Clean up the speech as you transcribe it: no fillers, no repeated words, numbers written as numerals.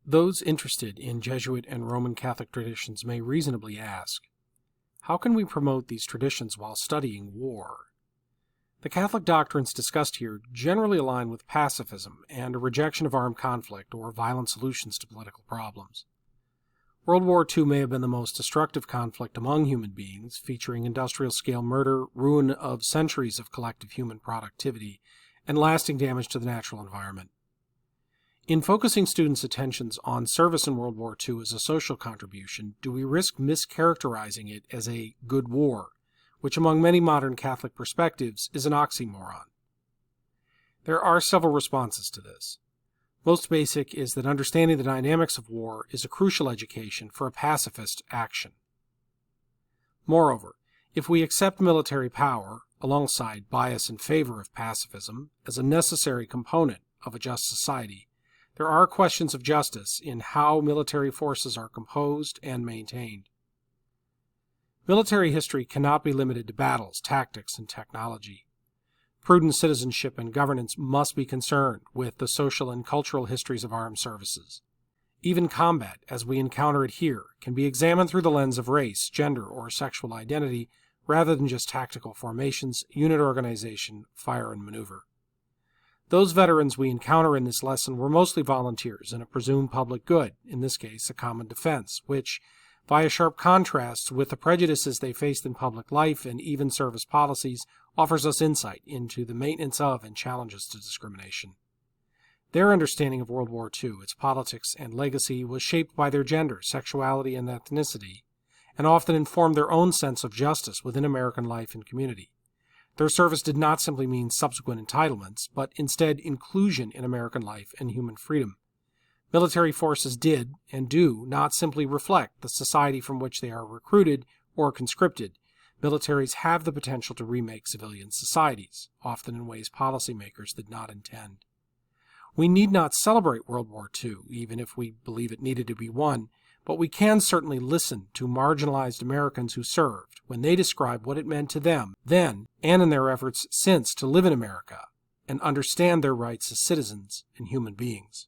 Those interested in Jesuit and Roman Catholic traditions may reasonably ask, how can we promote these traditions while studying war? The Catholic doctrines discussed here generally align with pacifism and a rejection of armed conflict or violent solutions to political problems. World War II may have been the most destructive conflict among human beings, featuring industrial-scale murder, ruin of centuries of collective human productivity, and lasting damage to the natural environment. In focusing students' attentions on service in World War II as a social contribution, do we risk mischaracterizing it as a good war, which among many modern Catholic perspectives is an oxymoron? There are several responses to this. Most basic is that understanding the dynamics of war is a crucial education for a pacifist action. Moreover, if we accept military power, alongside bias in favor of pacifism, as a necessary component of a just society, there are questions of justice in how military forces are composed and maintained. Military history cannot be limited to battles, tactics, and technology. Prudent citizenship and governance must be concerned with the social and cultural histories of armed services. Even combat, as we encounter it here, can be examined through the lens of race, gender, or sexual identity, rather than just tactical formations, unit organization, fire, and maneuver. Those veterans we encounter in this lesson were mostly volunteers in a presumed public good, in this case a common defense, which, via sharp contrasts with the prejudices they faced in public life and even service policies, offers us insight into the maintenance of and challenges to discrimination. Their understanding of World War II, its politics and legacy, was shaped by their gender, sexuality, and ethnicity, and often informed their own sense of justice within American life and community. Their service did not simply mean subsequent entitlements, but instead inclusion in American life and human freedom. Military forces did, and do, not simply reflect the society from which they are recruited or conscripted. Militaries have the potential to remake civilian societies, often in ways policymakers did not intend. We need not celebrate World War II, even if we believe it needed to be won, but we can certainly listen to marginalized Americans who served when they describe what it meant to them then and in their efforts since to live in America and understand their rights as citizens and human beings.